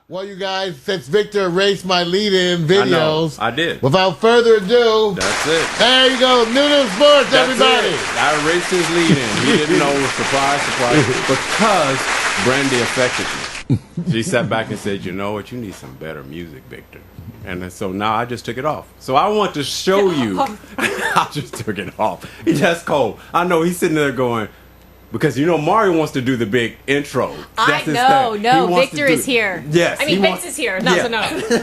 Well, you guys, since Victor erased my lead-in videos, I did. Without further ado, that's it. There you go, New Sports, everybody. I erased his lead-in. He didn't know. Surprise, surprise. Because Brandy affected me. She sat back and said, "You know what? You need some better music, Victor." And so now I just took it off. So I want to show you. I just took it off. That's cold. I know he's sitting there going. Because, you know, Mario wants to do the big intro. No, Victor is here. Yes. I mean, Vince is here. No.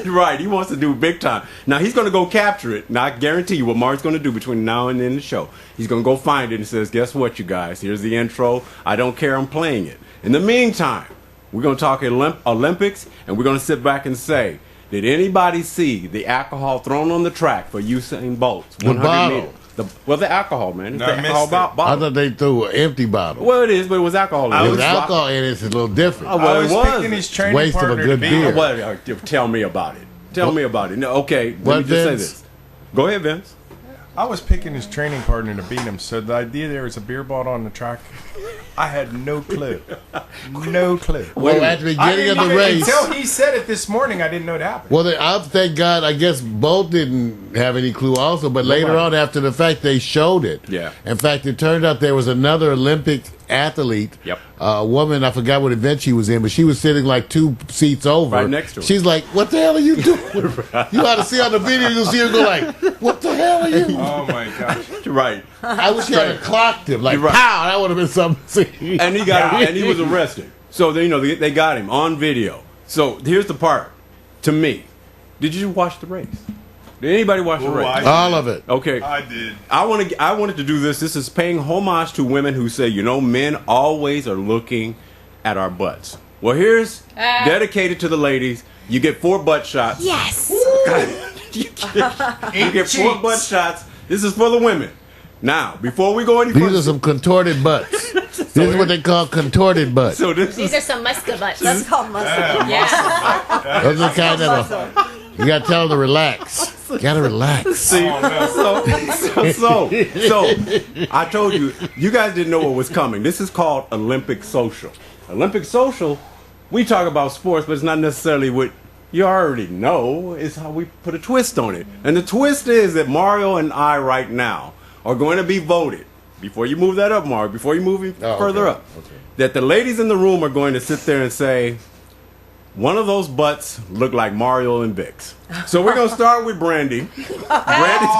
Right, he wants to do big time. Now, he's going to go capture it. Now, I guarantee you what Mario's going to do between now and then the show. He's going to go find it and says, guess what, you guys? Here's the intro. I don't care. I'm playing it. In the meantime, we're going to talk Olympics, and we're going to sit back and say, did anybody see the alcohol thrown on the track for Usain Bolt's 100 meters? The alcohol, man. It's the alcohol bottle. I thought they threw an empty bottle. Well, it is, but it was alcohol in it. It was alcohol in it. It's a little different. Well, it was. Picking his training partner of a good beer. Tell me about it. Tell me about it. No, okay, let me just say this. Go ahead, Vince. I was picking his training partner to beat him, so the idea there was a beer bottle on the track, I had no clue. No clue. Well, at the beginning of the race. Until he said it this morning, I didn't know it happened. Well, thank God, I guess Bolt didn't have any clue also, but later on after the fact, they showed it. Yeah. In fact, it turned out there was another Olympic athlete, a woman, I forgot what event she was in, but she was sitting like 2 seats over. Right next to her. She's like, what the hell are you doing? You ought to see on the video, you'll see her go like, what the hell are you? Oh my gosh. Right. I wish he had clocked him. Like, pow, that would have been something to see. And he was arrested. So they got him on video. So here's the part. To me, did you watch the race? Did anybody watch the race? All of it. Okay. I did. I wanted to do this. This is paying homage to women who say, men always are looking at our butts. Well, here's dedicated to the ladies. You get 4 butt shots. Yes. you get 4 butt shots. This is for the women. Now, before we go any further, these are some contorted butts. This is what they call contorted butts. So these are some muska butts. That's called muska. Yeah. Those are kind of you gotta tell them to relax. You gotta relax. See, so I told you, you guys didn't know what was coming. This is called Olympic Social. Olympic Social, we talk about sports, but it's not necessarily what you already know. It's how we put a twist on it. And the twist is that Mario and I right now are going to be voted. Before you move that up, Mario, before you move it further up, that the ladies in the room are going to sit there and say, one of those butts look like Mario and Vic's. So we're gonna start with Brandy. Brandy's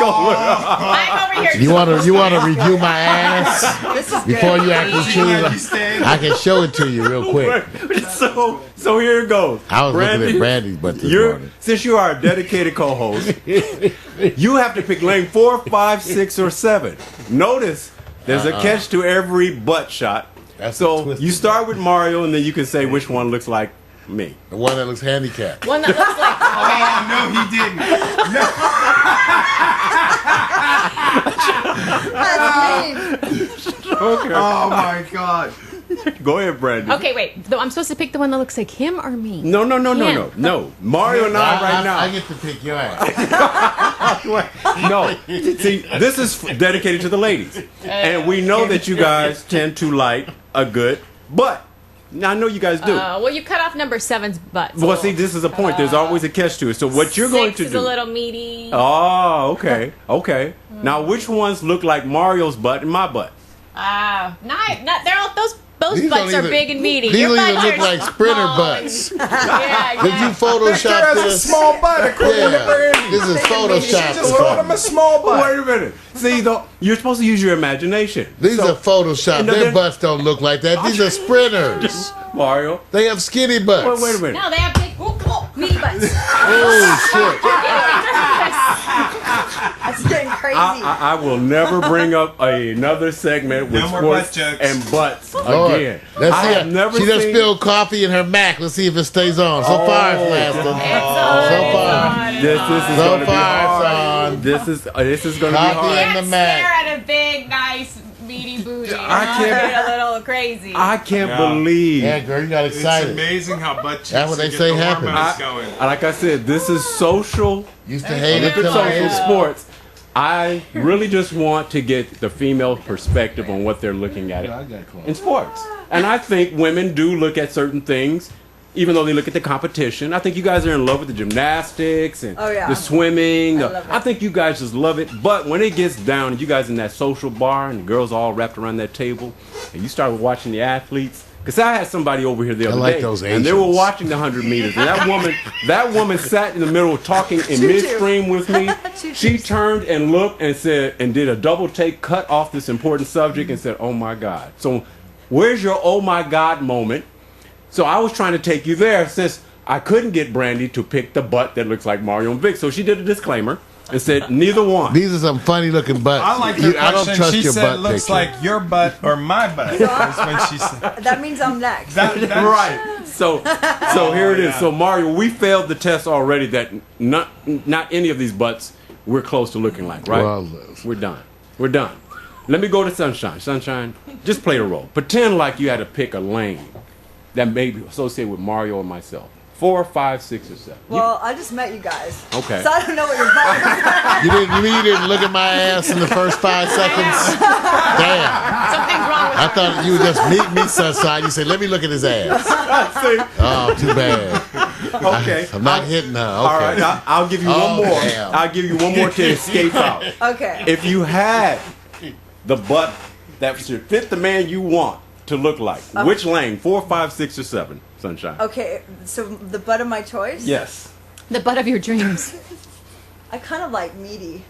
gonna look. I'm over here. You wanna review my ass before you actually choose? I can show it to you real quick. So here it goes. I was looking at Brandy's butt this morning. Since you are a dedicated co-host, you have to pick lane 4, 5, 6, or 7. Notice there's a catch to every butt shot. So you start with Mario, and then you can say which one looks like me. The one that looks handicapped. One that looks like. Oh, no, he That's mean. Okay. Oh my God. Go ahead, Brandy. Okay, wait. Though I'm supposed to pick the one that looks like him or me? No. Mario and I right now. I get to pick your ass. No. See, this is dedicated to the ladies. And we know that you guys tend to like a good butt. Now, I know you guys do. Well, you cut off number 7's butt. Well, see, this is a point. There's always a catch to it. So what you're going to do... 6 is a little meaty. Oh, okay. Okay. Now, which ones look like Mario's butt and my butt? Not they're all those butts are big and meaty. These Your even butts look are like sprinter small butts. Yeah. Did you Photoshop has this? a small butt according to Brandy. This is Photoshop. Just called him a small butt. Wait a minute. See, you're supposed to use your imagination. These are Photoshop. Their butts don't look like that. These are sprinters. Mario. They have skinny butts. Wait a minute. No, they have big meaty butts. Oh, shit. That's getting crazy. I will never bring up another segment with sports and butts again. Let's I see. have never She just seen... spilled coffee in her Mac. Let's see if it stays on. So far, it's lasting. So far. This is So going to be far, hard. son. This is going to be Coffee hard. in the Can't Mac. stare at a big, nice, meaty booty. I can't- Get a little crazy. I can't believe. Yeah, girl, you got It's excited. amazing how butt cheeks That's what they get say the happens. hormones going. Like I said, this is social. Used to hate it Olympic till I social hate it. sports. I really just want to get the female perspective on what they're looking at in sports. And I think women do look at certain things even though they look at the competition. I think you guys are in love with the gymnastics and the swimming. I think you guys just love it. But when it gets down and you guys in that social bar and the girls all wrapped around that table and you start watching the athletes, because I had somebody over here the other day, and they were watching the 100 meters, and that woman sat in the middle talking in midstream with me. She turned and looked and said, and did a double take, cut off this important subject, and said, "Oh my God." So, where's your "oh my God" moment? So I was trying to take you there, since I couldn't get Brandy to pick the butt that looks like Mario and Vic. So she did a disclaimer and said, neither one. These are some funny looking butts. I like her I don't question. trust She your said, butt looks picture. like your butt or my butt. That's when she said. That means I'm next. That's Right. So here it is. So Mario, we failed the test already that not any of these butts we're close to looking like, right? Well, We're done. We're done. Let me go to Sunshine. Sunshine, just play the role. Pretend like you had to pick a lane that may be associated with Mario or myself. 4, 5, 6, or 7. Well, I just met you guys. Okay. So I don't know what you're talking about. you didn't look at my ass in the first 5 seconds? Damn. Something's wrong with I thought you would just meet me Sunshine. You said, let me look at his ass. Oh, too bad. Okay. I'm not hitting her. Okay. All right. I'll give you one more. Damn. I'll give you one more to escape out. Okay. If you had the butt that should fit the man you want to look like, which lane? 4, 5, 6, or 7? Sunshine. Okay, so the butt of my choice? Yes. the butt of your dreams. I kind of like meaty.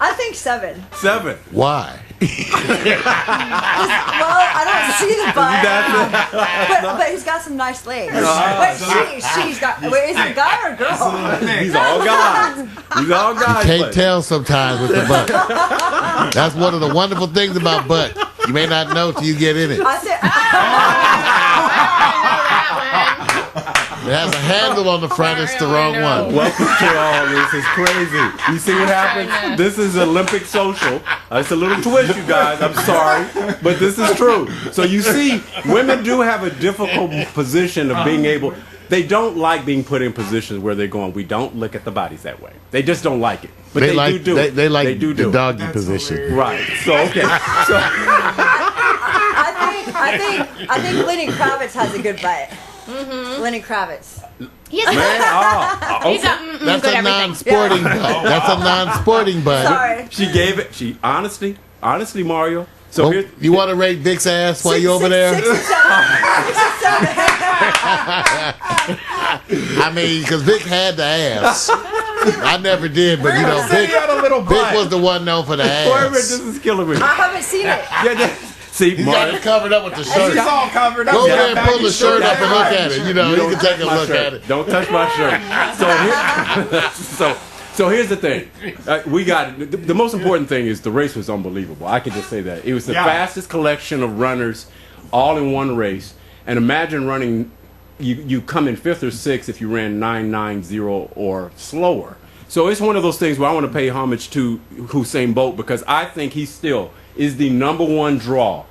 I think 7. 7. Why? Well, I don't see the butt. But he's got some nice legs. She's got. Wait, is it a guy or a girl? He's all guys. He's all guys. You can't tell sometimes with the butt. That's one of the wonderful things about butt. You may not know till you get in it. I said, It has a handle on the front. It's the wrong one. Welcome to all this. It's crazy. You see what happens? This is Olympic social. It's a little twist, you guys. I'm sorry. But this is true. So you see, women do have a difficult position of being able... They don't like being put in positions where they're going, we don't look at the bodies that way. They just don't like it. But they like, do it. They like they do the it. doggy position. Hilarious. Right. So, okay. So, I think Lenny Kravitz has a good butt. Lenny Kravitz. He's man, He's okay. That's good a everything. non-sporting butt. That's a non-sporting butt. Sorry. She gave it. She honestly, Mario. So Oh, here, you want to rate Vic's ass while you over there? 6 and 7. I mean, because Vic had the ass. I never did, but you know, Said he had a little Vic butt. was the one known for the wait a minute, ass. this is killing me. I haven't seen it. See, You got it covered up with the shirt. She's all covered up. Go over Yeah, there and pull the baggy shirt up and look baggy at it. shirt. You know, you don't can take touch a my look shirt. at it. Don't touch my shirt. So here's the thing. We got the most important thing is the race was unbelievable. I can just say that it was the fastest collection of runners, all in one race. And imagine running. You come in 5th or 6th if you ran 9:90 or slower. So it's one of those things where I want to pay homage to Usain Bolt because I think he still is the #1 draw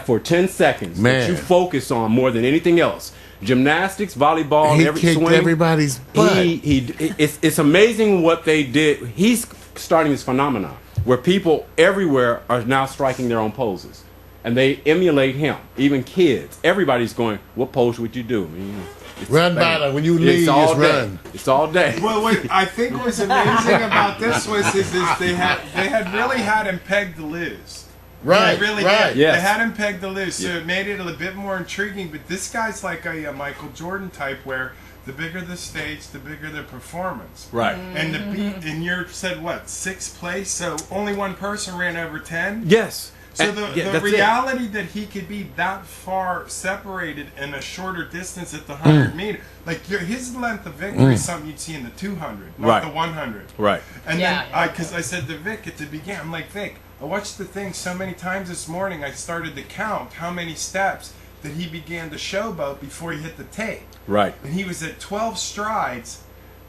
for 10 seconds that you focus on more than anything else. Gymnastics, volleyball, He every kicked swing. everybody's butt. It's amazing what they did. He's starting this phenomenon where people everywhere are now striking their own poses. And they emulate him. Even kids. Everybody's going, what pose would you do? I mean, Run by them. When you leave, all just day. run. It's all day. Well, what I think was amazing about this was they had really had him pegged to lose. Right, They really right. did. Yes. They had him pegged to lose, so it made it a bit more intriguing. But this guy's like a Michael Jordan type, where the bigger the stage, the bigger the performance. Right. And the beat, and you said what, 6th place? So only one person ran over 10. Yes. So And- the that's reality that he could be that far separated in a shorter distance at the 100 meter, like his length of victory is something you'd see in the 200, not Right. the 100. Right. And Yeah, then, because I said to Vic at the beginning, I'm like, Vic, I watched the thing so many times this morning, I started to count how many steps that he began to showboat before he hit the tape. Right. And he was at 12 strides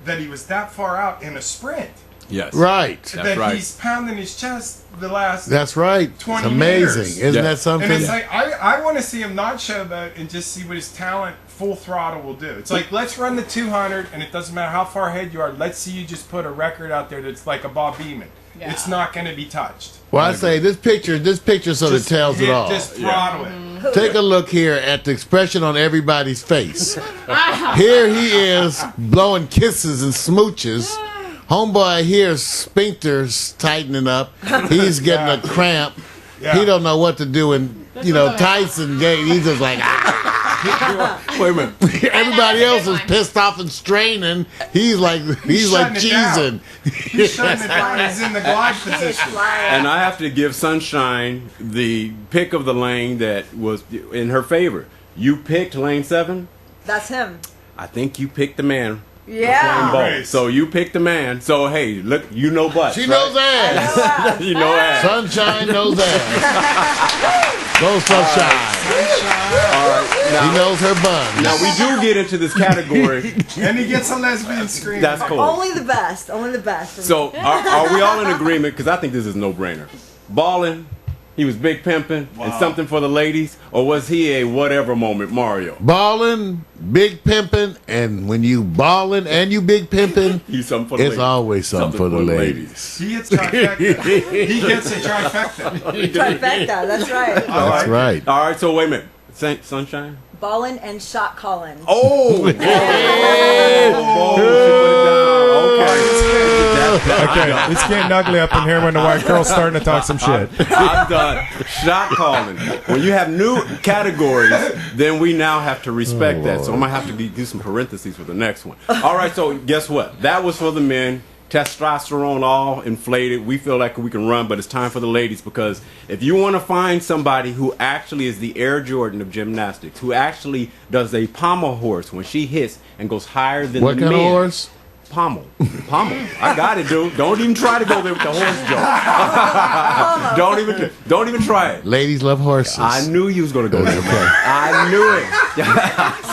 that he was that far out in a sprint. Yes. Right. That's that right. he's pounding his chest the last That's right. 20 It's amazing. meters. Isn't Yeah. that something? And it's like, I want to see him not showboat and just see what his talent full throttle will do. It's like, let's run the 200, and it doesn't matter how far ahead you are. Let's see you just put a record out there that's like a Bob Beamon. it's not going to be touched. Well, I say this picture sort of tells it all. Just throttle it. Take a look here at the expression on everybody's face. Here he is blowing kisses and smooches. Homeboy here, sphincter's tightening up. He's getting a cramp. Yeah. He don't know what to do. And, Tyson gave, he's just like, Wait a minute. Everybody else is pissed off and straining. He's like cheesing. He's shutting it down. He's in the glide position. And I have to give Sunshine the pick of the lane that was in her favor. You picked lane 7. That's him. I think you picked the man. Yeah. Bolt. So you picked the man. So hey, look, you know butts. She right? knows ass. You know ass. Sunshine knows ass. Go Sunshine. All right. Now, He knows her bun. now we do get into this category. And he gets a lesbian scream. That's cool. Only the best. Only the best. So are we all in agreement? Because I think this is no brainer. Balling. He was big pimping and something for the ladies, or was he a whatever moment Mario? Balling, big pimping, and when you balling and you big pimping, He's something for the it's ladies. always something for the ladies. He gets trifecta. He gets a trifecta. Trifecta. That's right. That's right. All right, so wait a minute. Sunshine? Ballin' and shot calling. Oh! Okay, it's getting ugly up in here when the white girl's starting to talk some shit. I'm done. Shot calling. When you have new categories, then we now have to respect that. So I'm going to have to do some parentheses for the next one. All right, so guess what? That was for the men. Testosterone all inflated. We feel like we can run, but it's time for the ladies, because if you want to find somebody who actually is the Air Jordan of gymnastics, who actually does a pommel horse when she hits and goes higher than What the kind men. of horse? Pommel. I got it, dude. Don't even try to go there with the horse joke. Don't even try it. Ladies love horses. I knew you was gonna go there. I knew it.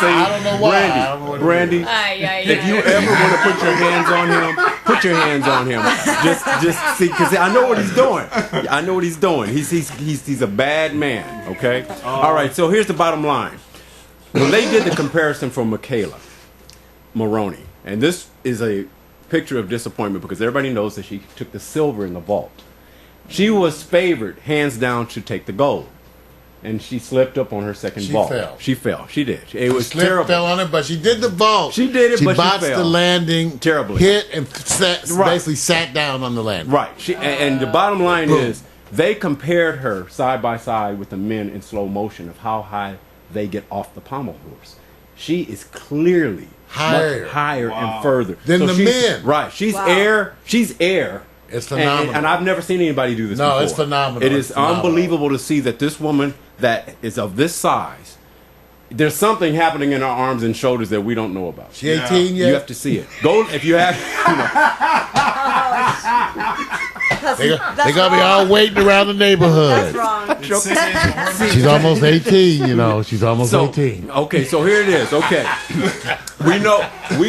See, I don't know why. I don't know what Brandy, if you ever want to put your hands on him, put your hands on him. Just see, because I know what he's doing. I know what he's doing. He's a bad man. Okay. All right. So here's the bottom line. When they did the comparison for Michaela Maroney, and this is a picture of disappointment because everybody knows that she took the silver in the vault. She was favored, hands down, to take the gold. And she slipped up on her second vault. Fell. She fell. She did. It was slipped, terrible. fell on it, but she did the vault. She did it, she but she botched fell. the landing. Terribly. Hit and basically sat down on the landing. Right. And the bottom line is, they compared her side by side with the men in slow motion of how high they get off the pommel horse. She is clearly much higher and further than the men. Right. She's air. She's air. It's phenomenal. And I've never seen anybody do this before. No, it's phenomenal. It is unbelievable to see that this woman that is of this size, there's something happening in her arms and shoulders that we don't know about. She 18 yet? You have to see it. Go if you have. They're going to be all waiting around the neighborhood. That's wrong. She's almost 18, She's almost 18. Okay, so here it is. Okay. We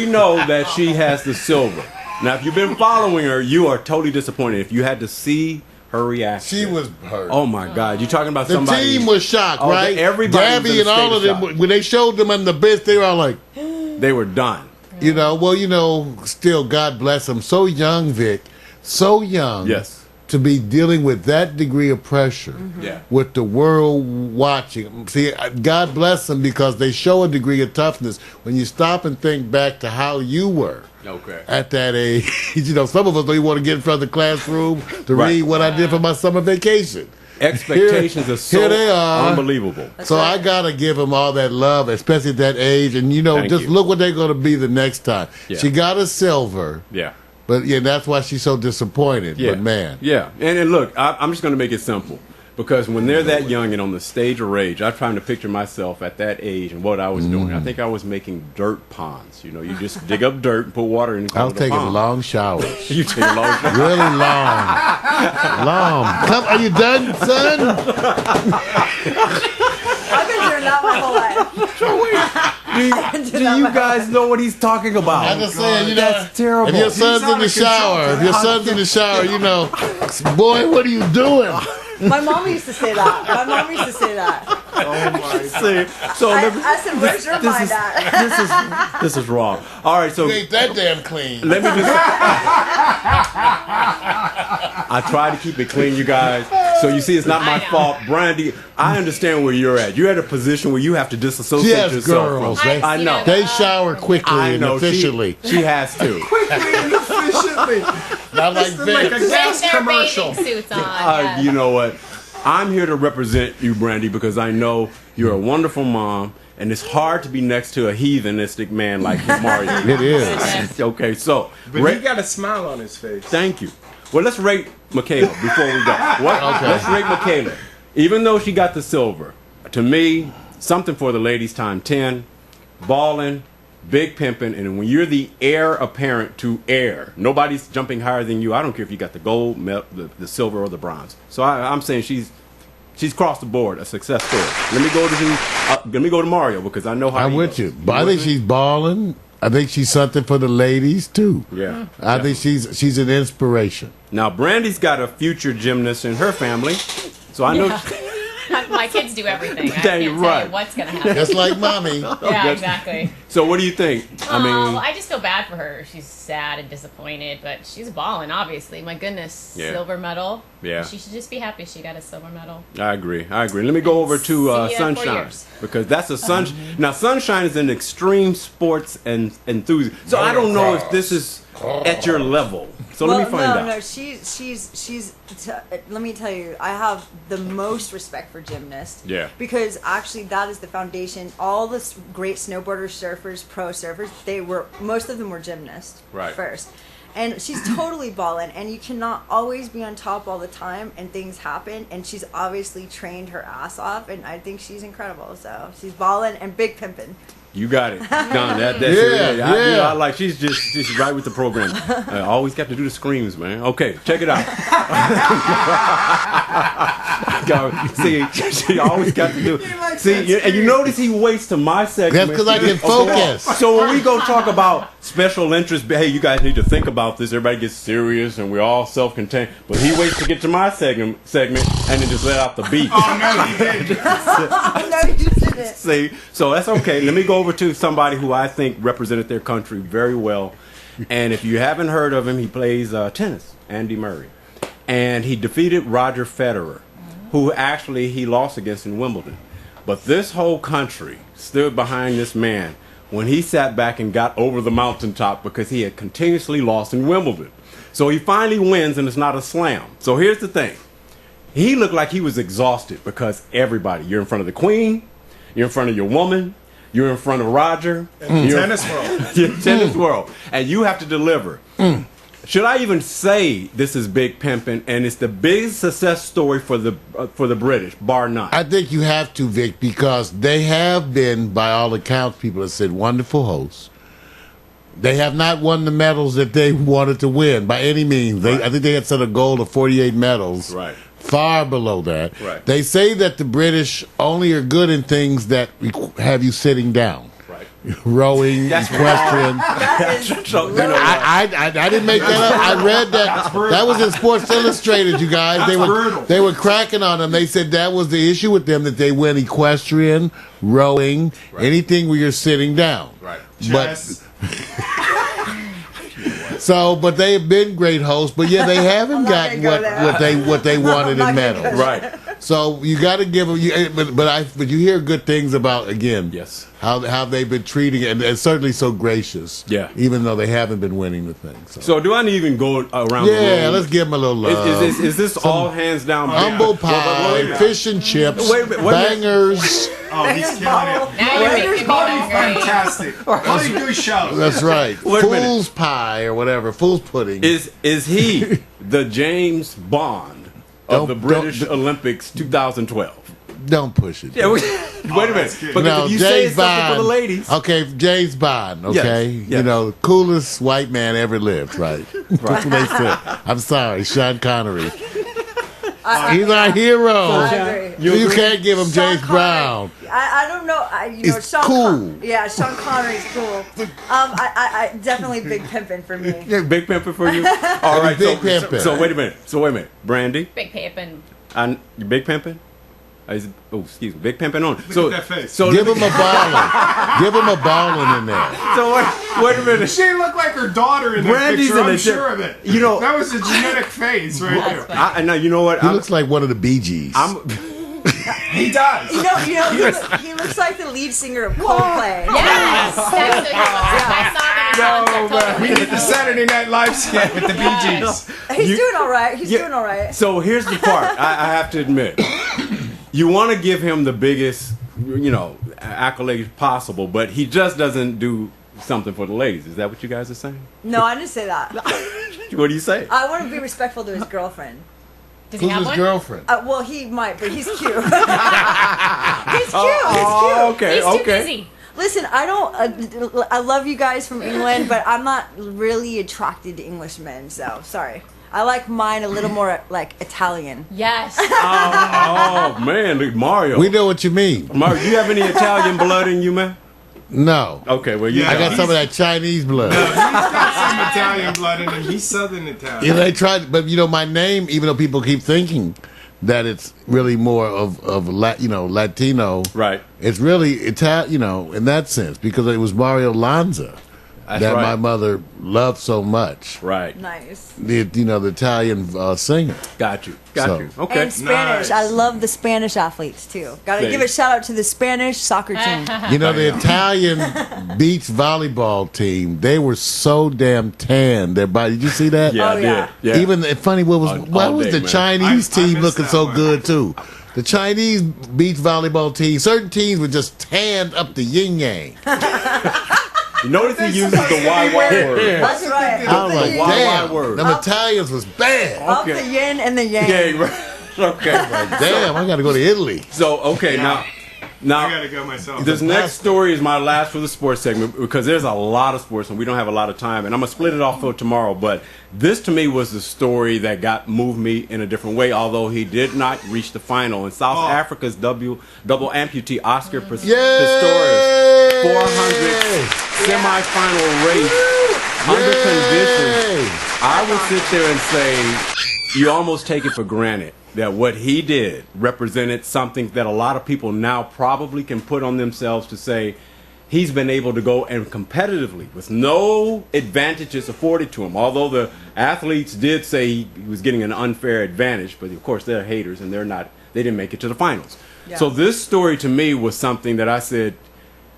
know that she has the silver. Now, if you've been following her, you are totally disappointed. If you had to see her reaction. She was hurt. Oh, my God. You're talking about the somebody. The team was shocked, right? Everybody Gabby and all of them, when they showed them in the bits, they were all like. They were done. Still, God bless them. So young, Vic. So young. Yes. To be dealing with that degree of pressure. Yeah. With the world watching. See, God bless them because they show a degree of toughness when you stop and think back to how you were. Okay. At that age. Some of us don't even want to get in front of the classroom to read what I did for my summer vacation. Expectations are so unbelievable. So I got to give them all that love, especially at that age. And, look what they're going to be the next time. Yeah. She got a silver. Yeah. But, that's why she's so disappointed. Yeah. But, man. Yeah. And look, I'm just going to make it simple. Because when they're that young and on the stage of rage, I'm trying to picture myself at that age and what I was doing. I think I was making dirt ponds. You just dig up dirt and put water in. I was taking long showers. You take a long shower? Really long. Come, are you done, son? I've been doing that my whole life. Do you guys know what he's talking about? I'm just saying, that's terrible. If your son's in the shower, boy, what are you doing? My mom used to say that. See, so I said, where's your mind at? this is wrong. All right, so You ain't that damn clean. let me just. I try to keep it clean, you guys. So you see, it's not my I know. fault, Brandy. I understand where you're at. You're at a position where you have to disassociate Yes, yourself girls. from. They, I know. they shower quickly I and know. efficiently. She has to. Quickly and efficiently. Not like Like a Vince. gas With their commercial. bathing suits on. yes. You know what? I'm here to represent you, Brandy, because I know you're a wonderful mom, and it's hard to be next to a heathenistic man like Mario. It is. Okay, so But he got a smile on his face. thank you. Well, let's rate Michaela before we go. What? Okay. Let's rate Michaela. Even though she got the silver, to me, something for the ladies time 10, balling, big pimping, and when you're the heir apparent to heir, nobody's jumping higher than you. I don't care if you got the gold, the silver, or the bronze. So I'm saying she's crossed the board, a success story. Let me go to Mario because I know how. I'm he with goes. you. But I think she's balling. I think she's something for the ladies too. Yeah. I think she's an inspiration. Now Brandy's got a future gymnast in her family, so I know. My kids do everything. I Dang, can't tell right. you what's going to happen. Just like mommy. Yeah, exactly. So what do you think? Well, I just feel bad for her. She's sad and disappointed, but she's balling, obviously. My goodness, Yeah. silver medal. Yeah. She should just be happy she got a silver medal. I agree. Let me go over to See ya in 4 Sunshine years. because that's a Now Sunshine is an extreme sports and enthusiast. So I don't know if this is at your level. So let me find out. No, let me tell you, I have the most respect for gymnasts. Yeah. Because actually, that is the foundation. All the great snowboarders, surfers, pro surfers, most of them were gymnasts. Right. First. And she's totally balling, and you cannot always be on top all the time, and things happen. And she's obviously trained her ass off, and I think she's incredible. So she's balling and big pimping. You got it. Done. That's Yeah, it. yeah. I like she's just right with the program. I always got to do the screams, man. Okay, check it out. See, she always got to do. See, and you notice he waits to my segment. That's 'cause I can Okay. focus. So when we go talk about special interest, hey, you guys need to think about this. Everybody gets serious, and we're all self-contained. But he waits to get to my segment, and then just let out the beat. Oh, no, he did. No, you just didn't. See, so that's okay. Let me go over to somebody who I think represented their country very well. And if you haven't heard of him, he plays tennis, Andy Murray. And he defeated Roger Federer, who actually he lost against in Wimbledon. But this whole country stood behind this man when he sat back and got over the mountaintop because he had continuously lost in Wimbledon. So he finally wins, and it's not a slam. So here's the thing. He looked like he was exhausted because everybody, you're in front of the queen, you're in front of your woman, you're in front of Roger. Tennis world. You're in tennis world. And you have to deliver. Should I even say this is big pimping and it's the biggest success story for the British, bar none? I think you have to, Vic, because they have been, by all accounts, people have said, wonderful hosts. They have not won the medals that they wanted to win by any means. I think they had set a goal of 48 medals. Right. Far below that. Right. They say that the British only are good in things that have you sitting down. Right. Rowing, That's equestrian. That is So, you know, I didn't make that up. I read that. That was in Sports Illustrated, you guys. They were cracking on them. They said that was the issue with them, that they went equestrian, rowing, anything where you're sitting down. Right. Chess. But they have been great hosts. But yeah, they haven't I'm not gotten gonna go there. what they wanted I'm in not gonna medals. go Right. So you got to give them. But you hear good things about, again. Yes. How they've been treating it, and certainly so gracious. Yeah. Even though they haven't been winning the thing. So do I need to even go around the room? Yeah, let's give them a little love. Is this all hands down? Humble Wait a pie, minute. fish and chips, Wait a minute, wait a minute. bangers. Oh, he's killing it. Now you're making me hungry. Fantastic. All you do is shout. That's right. Wait a minute. Fool's pie or whatever. Fool's pudding. Is he the James Bond of the British Olympics 2012? Don't push it. Yeah, wait a minute. that's good. Because No, if you say James it's something Bond. for the ladies, Okay, James Bond. Okay, Yes, yes. you know, coolest white man ever lived. Right. That's what they said. I'm sorry, Sean Connery. He's our hero. I agree. You can't give him Sean James Connery. Brown. I don't know. It's Sean cool. Yeah, Sean Connery's cool. I definitely big pimping for me. big pimping for you. All right, Big pimping. So wait a minute. Brandy, Big pimping. you big pimping? Excuse me, Big Pimpin' on. Look at that face. So Give him a ballin'. Give him a ballin' in there. So wait a minute. She looked like her daughter in that Brandy's picture. in I'm a sure of it. you know- that was a genetic face right there. I know. You know what? He looks like one of the Bee Gees. He does. He looks like the lead singer of Coldplay. Yes, that's what he was. I saw them in concert. We need the Saturday Night Live skit with the Bee Gees. He's doing all right. He's doing all right. So here's the part I have to admit. You want to give him the biggest, accolades possible, but he just doesn't do something for the ladies. Is that what you guys are saying? No, I didn't say that. What do you say? I want to be respectful to his girlfriend. Does he Who's have his one? girlfriend? Well, he might, but he's cute. he's cute. Oh, okay, He's too okay. busy. Listen, I don't. I love you guys from England, but I'm not really attracted to English men. So sorry. I like mine a little more like Italian. Yes. Oh man, look, Mario. We know what you mean. Mario, do you have any Italian blood in you, man? No. Okay, well you. Yeah. I got some of that Chinese blood. He's got some Italian blood in him. He's Southern Italian. Yeah, they tried, but my name, even though people keep thinking that it's really more of Latino, Right. It's really Italian, in that sense, because it was Mario Lanza That's that right. my mother loved so much. Right. Nice. The Italian singer. Got you. So- Okay. And Spanish. Nice. I love the Spanish athletes too. Got to Thanks. give a shout out to the Spanish soccer team. The Italian beach volleyball team, they were so damn tan. Their body, did you see that? Yeah, Oh, I yeah. did. Yeah. Even funny, why all was day, the man. Chinese I team missed looking that so one. good too? The Chinese beach volleyball team, certain teams were just tanned up the yin yang. You notice he uses the YY word. That's right. I was like, Why damn, word? them Italians was bad. Up Okay. the yin and the yang. Yeah, right. Okay. Damn, I got to go to Italy. So okay, now I gotta go myself. this next story is my last for the sports segment because there's a lot of sports and we don't have a lot of time, and I'm gonna split it off for tomorrow. But this to me was the story that moved me in a different way. Although he did not reach the final, in South Africa's double amputee Oscar Pistorius, Yay! 400 semifinal race under conditions. I would sit there and say you almost take it for granted that what he did represented something that a lot of people now probably can put on themselves to say he's been able to go and competitively with no advantages afforded to him. Although the athletes did say he was getting an unfair advantage, but of course they're haters and they didn't make it to the finals. Yeah. So this story to me was something that I said,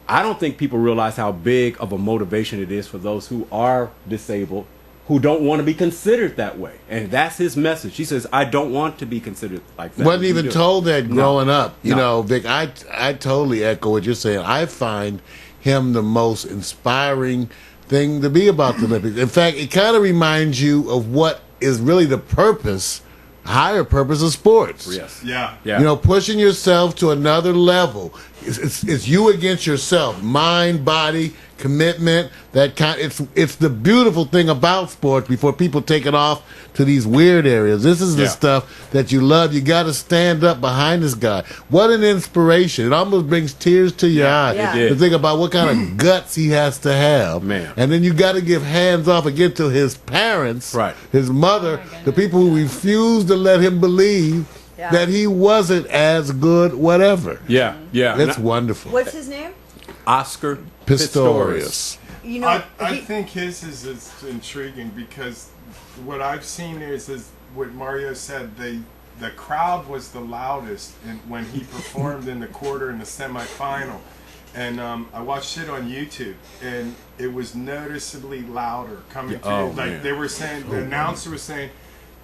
I don't think people realize how big of a motivation it is for those who are disabled, who don't want to be considered that way. And that's his message. He says, I don't want to be considered like that. Wasn't even told that growing up. No. Vic, I totally echo what you're saying. I find him the most inspiring thing to be about the Olympics. In fact, it kind of reminds you of what is really the higher purpose of sports. Yes. Yeah. Pushing yourself to another level. It's you against yourself, mind, body, commitment. It's the beautiful thing about sports. Before people take it off to these weird areas, this is the stuff that you love. You got to stand up behind this guy. What an inspiration! It almost brings tears to your eyes Yeah. It to did. think about what kind of guts he has to have. Man. And then you got to give hands off again to his parents, Right. his mother, the people who refused to let him believe Yeah. that he wasn't as good, whatever. Yeah. It's wonderful. What's his name? Oscar Pistorius. You know, I think his is intriguing because what I've seen is what Mario said. The crowd was the loudest when he performed in the quarter and the semifinal, and I watched it on YouTube, and it was noticeably louder coming to Oh, you. Like man. they were saying, the announcer was saying,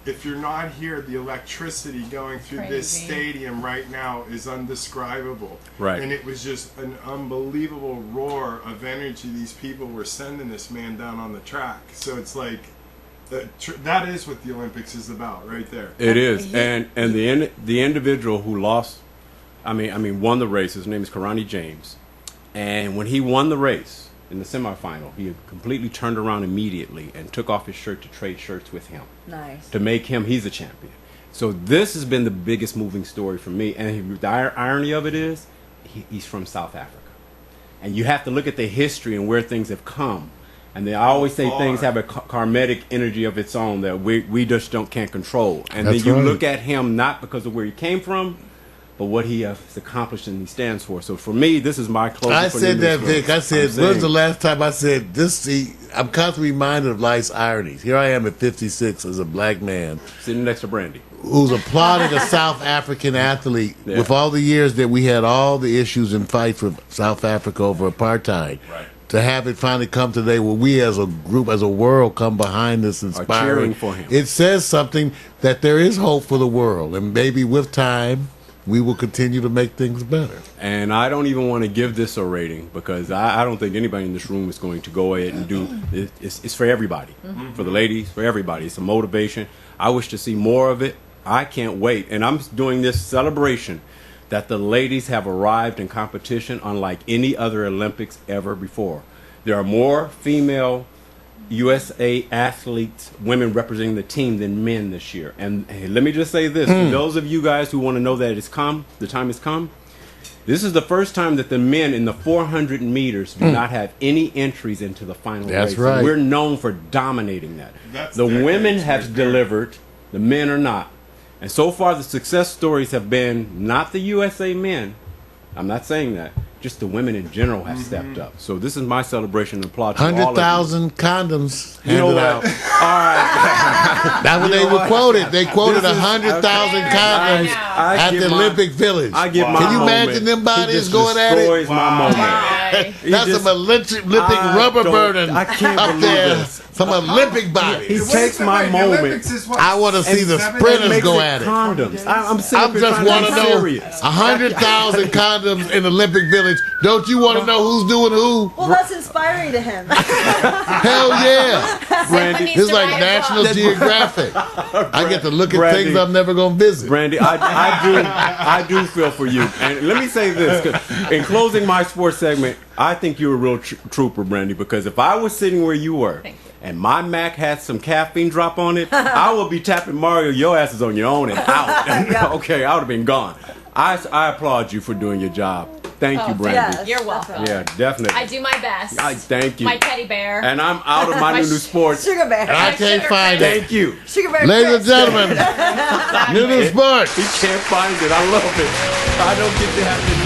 if you're not here, the electricity going through this Crazy. stadium right now is undescribable. Right. And it was just an unbelievable roar of energy these people were sending this man down on the track. So it's like, that is what the Olympics is about right there. It is, and the individual who won the race. His name is Karani James, and when he won the race in the semifinal, he completely turned around immediately and took off his shirt to trade shirts with him nice. to make him he's a champion. So this has been the biggest moving story for me, and the irony of it is he's from South Africa, and you have to look at the history and where things have come. And I always say things have a karmatic energy of its own that we just can't control. And That's then you right. look at him not because of where he came from, but what he has accomplished and he stands for. So for me, this is my closing. I for said New that, Year's Vic. I said, I'm when's the saying- last time I said this? See, I'm constantly reminded of life's ironies. Here I am at 56 as a black man Sitting next to Brandy. who's applauding a South African athlete Yeah. with all the years that we had all the issues and fights with South Africa over apartheid. Right. To have it finally come today where we as a group, as a world, come behind this inspiring. cheering for him. It says something that there is hope for the world. And maybe with time, we will continue to make things better. And I don't even want to give this a rating because I don't think anybody in this room is going to go ahead and do it. It's for everybody, for the ladies, for everybody. It's a motivation. I wish to see more of it. I can't wait. And I'm doing this celebration that the ladies have arrived in competition unlike any other Olympics ever before. There are more female USA athletes, women representing the team than men this year. And hey, let me just say this, for those of you guys who want to know that it's come, the time has come, this is the first time that the men in the 400 meters do not have any entries into the final That's race. right. We're known for dominating that. That's The women decades have right there. delivered, the men are not. And so far the success stories have been not the USA men, I'm not saying that, just the women in general have stepped up. So this is my celebration and applaud to all of you. 100,000 condoms You know handed what? out. All right. That's what You they know were what? quoted. They quoted This is- 100,000 okay. condoms I at give the my- Olympic Village. I give my Can you moment. imagine them He bodies just going at it? destroys my moment. Why? He That's just- some Olympic I rubber don't- burning I can't up believe there. this. Some Olympic He bodies. takes my The moment. Olympics is what, I want to see the 7, sprinters Makes go it at it. condoms. I'm sitting I up here just trying to want be to know serious. 100,000 condoms in Olympic Village. Don't you want to know who's doing who? Well, that's inspiring to him. Hell yeah. Brandy, needs This is to like write a National book. Geographic. I get to look at Brandy. things I'm never going to visit. Brandy, I do feel for you. And let me say this, 'cause in closing my sports segment, I think you're a real trooper, Brandy, because if I was sitting where you were Thank you. and my Mac had some caffeine drop on it, I would be tapping Mario, your ass is on your own and out. Okay, I would have been gone. I applaud you for doing your job. Thank you, Brandy. Yes. You're welcome. Yeah, definitely. I do my best. Thank you. My teddy bear. And I'm out of my My new sports. Sugar And I bear. can't find it. Thank you. Sugar bear. Ladies and Chris. gentlemen, New Sports. He can't find it. I love it. I don't get to have the